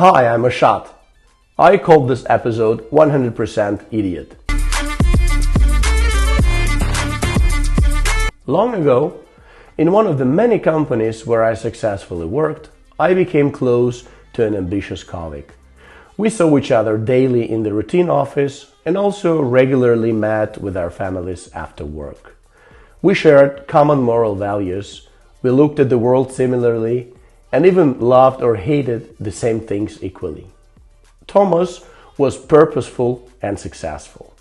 Hi, I'm Ashot. I called this episode 100% Idiot. Long ago, in one of the many companies where I successfully worked, I became close to an ambitious colleague. We saw each other daily in the routine office and also regularly met with our families after work. We shared common moral values, we looked at the world similarly, and even loved or hated the same things equally. Thomas was purposeful and successful.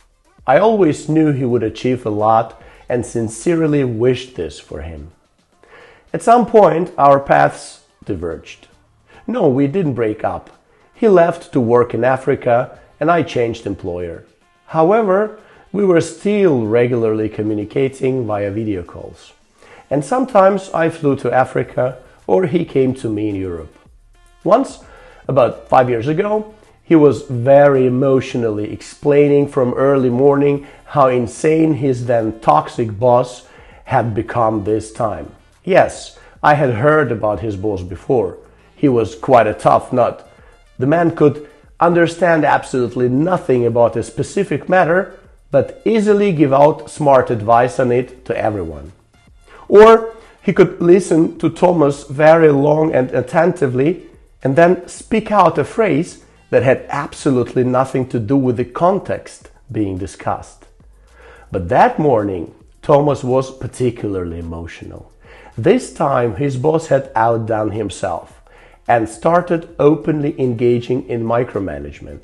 I always knew he would achieve a lot and sincerely wished this for him. At some point, our paths diverged. No, we didn't break up. He left to work in Africa and I changed employer. However, we were still regularly communicating via video calls. And sometimes I flew to Africa or he came to me in Europe. Once, about 5 years ago, he was very emotionally explaining from early morning how insane his then toxic boss had become this time. Yes, I had heard about his boss before. He was quite a tough nut. The man could understand absolutely nothing about a specific matter, but easily give out smart advice on it to everyone. Or he could listen to Thomas very long and attentively and then speak out a phrase that had absolutely nothing to do with the context being discussed. But that morning, Thomas was particularly emotional. This time, his boss had outdone himself and started openly engaging in micromanagement.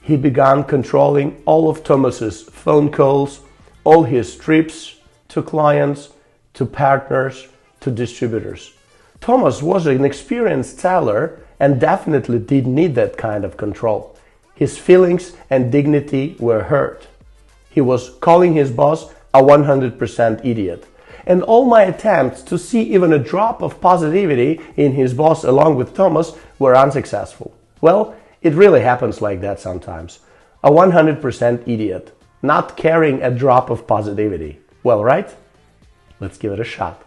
He began controlling all of Thomas's phone calls, all his trips to clients, to partners, to distributors. Thomas was an experienced seller and definitely did need that kind of control. His feelings and dignity were hurt. He was calling his boss a 100% idiot. And all my attempts to see even a drop of positivity in his boss along with Thomas were unsuccessful. Well, it really happens like that sometimes. A 100% idiot, not carrying a drop of positivity. Well, right? Let's give it a shot.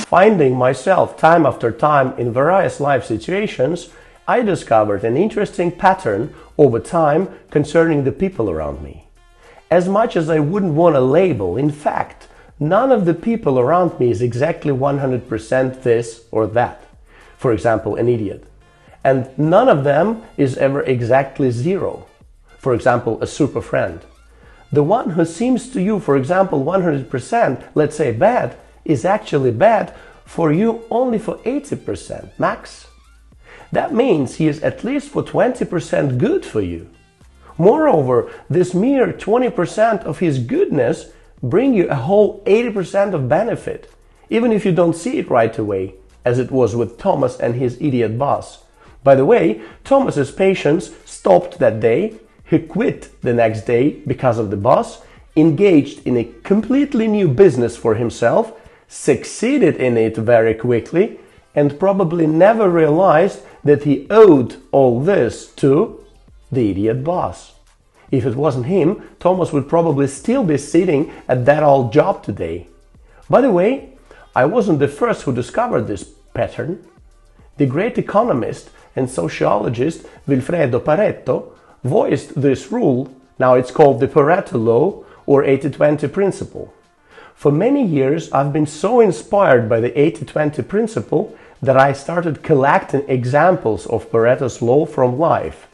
Finding myself time after time in various life situations, I discovered an interesting pattern over time concerning the people around me. As much as I wouldn't want a label, in fact, none of the people around me is exactly 100% this or that. For example, an idiot. And none of them is ever exactly zero. For example, a super friend. The one who seems to you, for example, 100%, let's say bad, is actually bad for you only for 80% max. That means he is at least for 20% good for you. Moreover, this mere 20% of his goodness bring you a whole 80% of benefit, even if you don't see it right away, as it was with Thomas and his idiot boss. By the way, Thomas's patience stopped that day, he quit the next day because of the boss, engaged in a completely new business for himself, succeeded in it very quickly, and probably never realized that he owed all this to the idiot boss. If it wasn't him, Thomas would probably still be sitting at that old job today. By the way, I wasn't the first who discovered this pattern. The great economist and sociologist Vilfredo Pareto voiced this rule. Now it's called the Pareto law or 80-20 principle. For many years, I've been so inspired by the 80-20 principle that I started collecting examples of Pareto's law from life.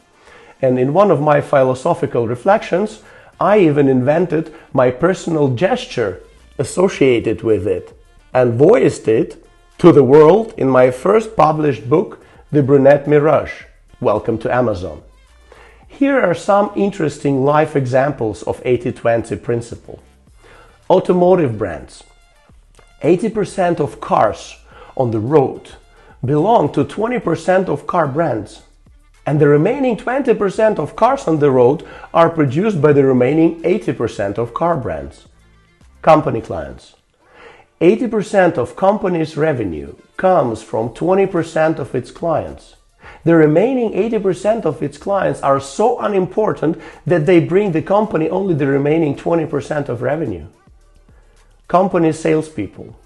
And in one of my philosophical reflections, I even invented my personal gesture associated with it and voiced it to the world in my first published book, The Brunette Mirage. Welcome to Amazon. Here are some interesting life examples of 80-20 principle. Automotive brands. 80% of cars on the road belong to 20% of car brands. And the remaining 20% of cars on the road are produced by the remaining 80% of car brands. Company clients. 80% of company's revenue comes from 20% of its clients. The remaining 80% of its clients are so unimportant that they bring the company only the remaining 20% of revenue. Company salespeople.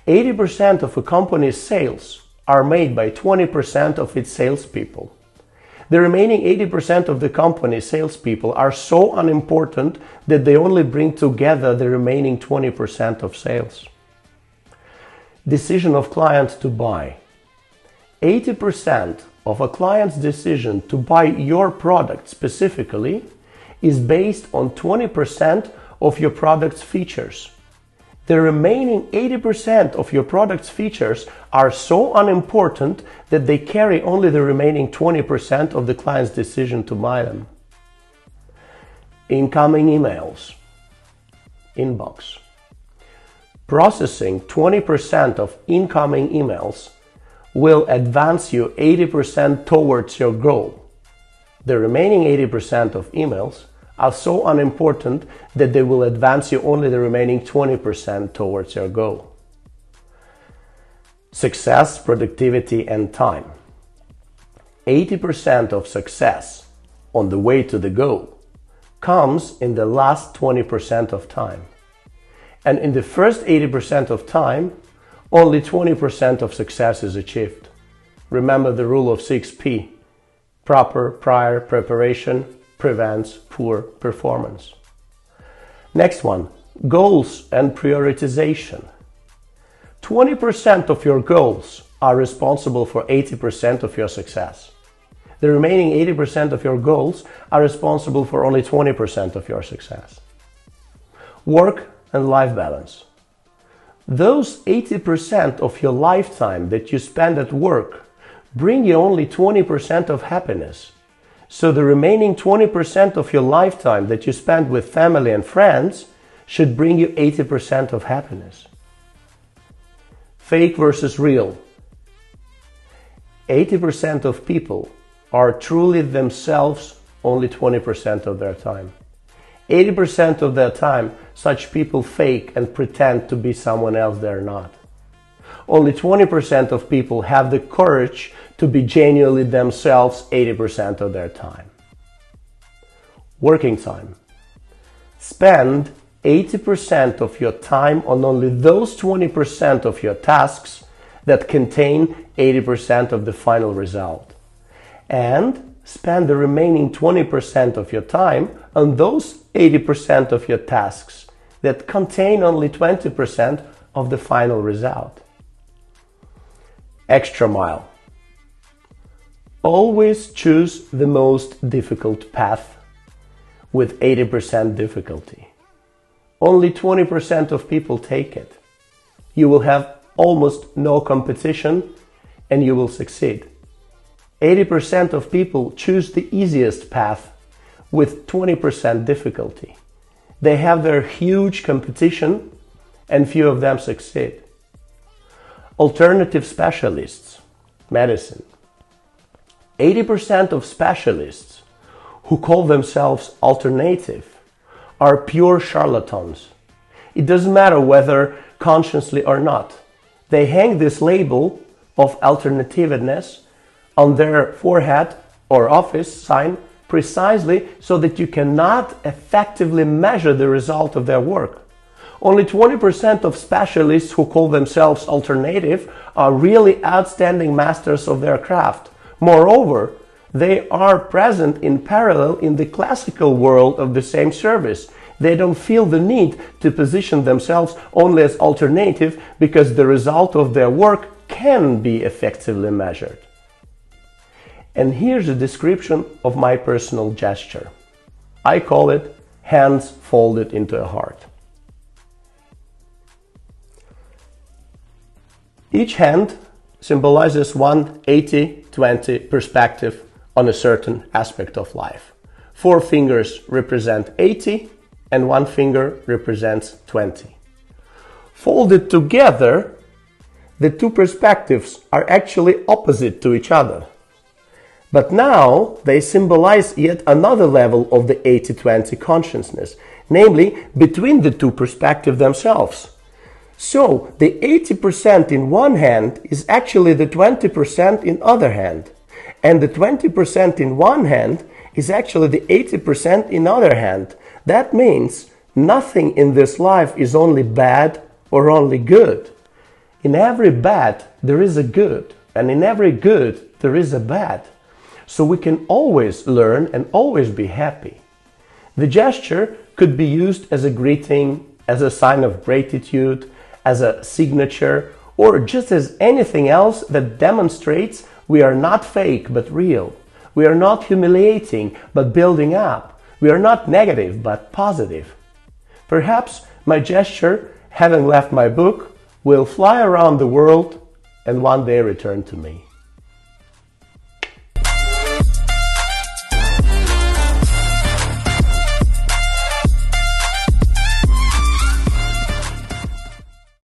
80% of a company's sales are made by 20% of its salespeople. The remaining 80% of the company's salespeople are so unimportant that they only bring together the remaining 20% of sales. Decision of client to buy. 80% of a client's decision to buy your product specifically is based on 20% of your product's features. The remaining 80% of your product's features are so unimportant that they carry only the remaining 20% of the client's decision to buy them. Incoming emails. Inbox. Processing 20% of incoming emails will advance you 80% towards your goal. The remaining 80% of emails are so unimportant that they will advance you only the remaining 20% towards your goal. Success, productivity, and time. 80% of success on the way to the goal comes in the last 20% of time. And in the first 80% of time, only 20% of success is achieved. Remember the rule of 6P. Proper prior preparation prevents poor performance. Next one, goals and prioritization. 20% of your goals are responsible for 80% of your success. The remaining 80% of your goals are responsible for only 20% of your success. Work and life balance. Those 80% of your lifetime that you spend at work bring you only 20% of happiness. So the remaining 20% of your lifetime that you spend with family and friends should bring you 80% of happiness. Fake versus real. 80% of people are truly themselves only 20% of their time. 80% of their time, such people fake and pretend to be someone else they're not. Only 20% of people have the courage to be genuinely themselves 80% of their time. Working time. Spend 80% of your time on only those 20% of your tasks that contain 80% of the final result. And spend the remaining 20% of your time on those 80% of your tasks that contain only 20% of the final result. Extra mile. Always choose the most difficult path with 80% difficulty. Only 20% of people take it. You will have almost no competition and you will succeed. 80% of people choose the easiest path with 20% difficulty. They have their huge competition and few of them succeed. Alternative specialists, medicine. 80% of specialists who call themselves alternative are pure charlatans. It doesn't matter whether consciously or not. They hang this label of alternativeness on their forehead or office sign precisely so that you cannot effectively measure the result of their work. Only 20% of specialists who call themselves alternative are really outstanding masters of their craft. Moreover, they are present in parallel in the classical world of the same service. They don't feel the need to position themselves only as alternative because the result of their work can be effectively measured. And here's a description of my personal gesture. I call it hands folded into a heart. Each hand symbolizes one 80-20 perspective on a certain aspect of life. 4 fingers represent 80 and 1 finger represents 20. Folded together, the 2 perspectives are actually opposite to each other. But now they symbolize yet another level of the 80-20 consciousness, namely between the 2 perspectives themselves. So the 80% in one hand is actually the 20% in other hand. And the 20% in one hand is actually the 80% in other hand. That means nothing in this life is only bad or only good. In every bad, there is a good, and in every good, there is a bad. So we can always learn and always be happy. The gesture could be used as a greeting, as a sign of gratitude, as a signature, or just as anything else that demonstrates we are not fake but real. We are not humiliating but building up. We are not negative but positive. Perhaps my gesture, having left my book, will fly around the world and one day return to me.